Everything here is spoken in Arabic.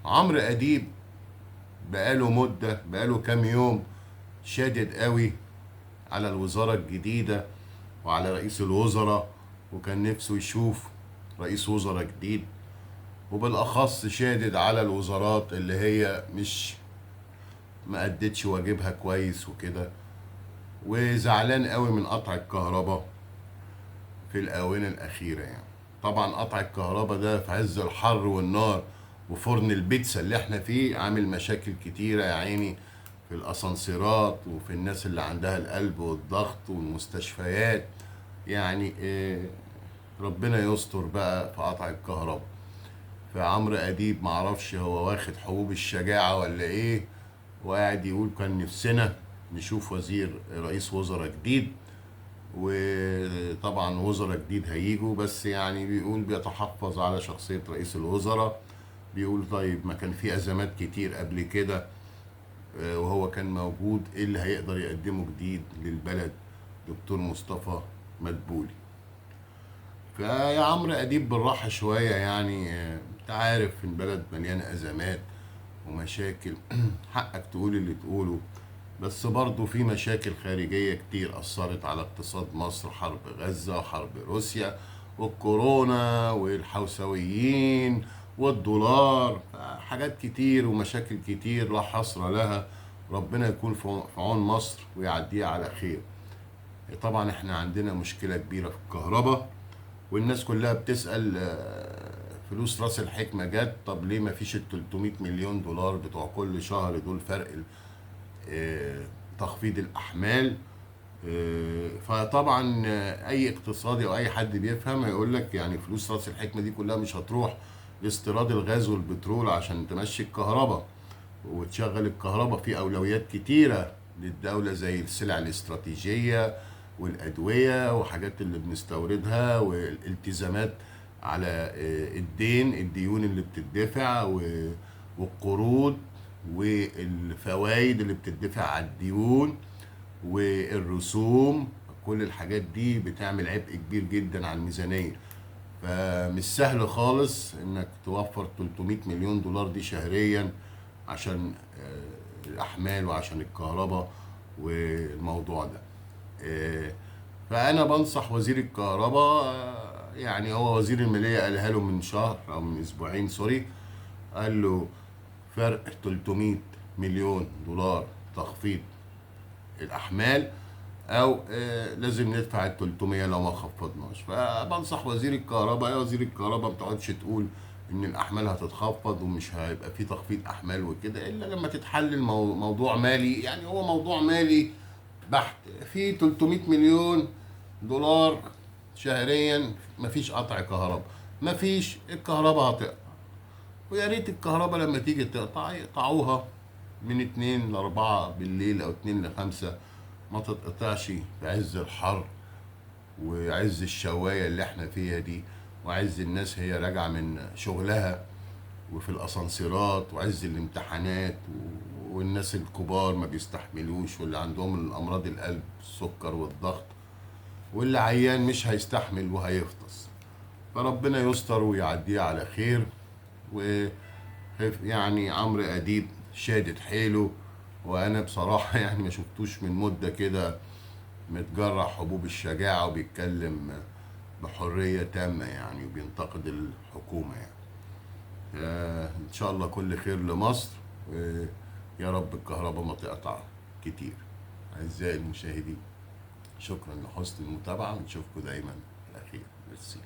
عمرو اديب بقاله مدة، بقاله كام يوم شادد قوي على الوزارة الجديدة وعلى رئيس الوزراء، وكان نفسه يشوف رئيس وزراء جديد، وبالأخص شادد على الوزارات اللي هي مش ما أدتش واجبها كويس وكده. وزعلان قوي من قطع الكهرباء في الآونة الأخيرة يعني. طبعا قطع الكهرباء ده في عز الحر والنار، وفرن البيتزا اللي احنا فيه عامل مشاكل كتيرة يا عيني، في الأسانسيرات وفي الناس اللي عندها القلب والضغط والمستشفيات. يعني ربنا يستر بقى في قطع الكهرباء. فعمرو أديب معرفش هو واخد حبوب الشجاعة ولا ايه، وقاعد يقول كان نفسنا نشوف رئيس وزراء جديد. وطبعا وزراء جديد هيجوا، بس يعني بيقول بيتحفظ على شخصية رئيس الوزراء. بيقول طيب ما كان في أزمات كتير قبل كده وهو كان موجود، ايه اللي هيقدر يقدمه جديد للبلد دكتور مصطفى مدبولي. فيا عمرو أديب بالراحة شوية يعني، انت عارف ان البلد مليانة أزمات ومشاكل حقك تقول اللي تقوله، بس برضه في مشاكل خارجية كتير أثرت على اقتصاد مصر، حرب غزة وحرب روسيا والكورونا والحوثويين والدولار، حاجات كتير ومشاكل كتير لا حصر لها. ربنا يكون في عون مصر ويعديها على خير. طبعا احنا عندنا مشكلة كبيرة في الكهرباء، والناس كلها بتسأل فلوس راس الحكمة جت، طب ليه ما فيش ال 300 مليون دولار بتوع كل شهر دول، فرق آه، تخفيض الأحمال. فطبعا أي اقتصادي أو أي حد بيفهم هيقول لك يعني فلوس راس الحكمة دي كلها مش هتروح لاستيراد الغاز والبترول عشان تمشي الكهرباء وتشغل الكهرباء. في أولويات كتيرة للدولة زي السلع الاستراتيجية والأدوية وحاجات اللي بنستوردها، والالتزامات على الديون اللي بتدفع والقروض والفوائد اللي بتدفع على الديون والرسوم. كل الحاجات دي بتعمل عبء كبير جدا على الميزانية. فمش سهل خالص انك توفر 300 مليون دولار دي شهريا عشان الاحمال وعشان الكهرباء والموضوع ده. آه، فانا بنصح وزير الكهرباء، يعني هو وزير المالية قالها له من شهر او من اسبوعين سوري، قال له فرق 300 مليون دولار تخفيض الاحمال، او لازم ندفع ال 300 لو ما خفضناش. فبنصح وزير الكهرباء، يا وزير الكهرباء ما تقعدش تقول ان الاحمال هتتخفض ومش هيبقى في تخفيض احمال وكده الا لما تتحل موضوع مالي. يعني هو موضوع مالي بحت، في 300 مليون دولار شهريا مفيش قطع كهرباء، مفيش، الكهرباء هتقطع. ويا ريت الكهرباء لما تيجي تقطع يقطعوها من 2 ل 4 بالليل او 2 ل 5، ما تتقطعش في عز الحر وعز الشواية اللي احنا فيها دي، وعز الناس هي راجعة من شغلها وفي الاسانسيرات، وعز الامتحانات والناس الكبار ما بيستحملوش، واللي عندهم الامراض القلب السكر والضغط، واللي عيان مش هيستحمل وهيفطس. فربنا يستر ويعديه على خير. و يعني عمرو اديب شادد حيله، وانا بصراحه يعني ما شفتوش من مده كده متجرع حبوب الشجاعه وبيتكلم بحريه تامه يعني، وبينتقد الحكومه يعني. ان شاء الله كل خير لمصر، ويا رب الكهرباء ما تقطع كتير. اعزائي المشاهدين، شكرا لحسن المتابعه، ونشوفكم دايما على خير. ميرسي.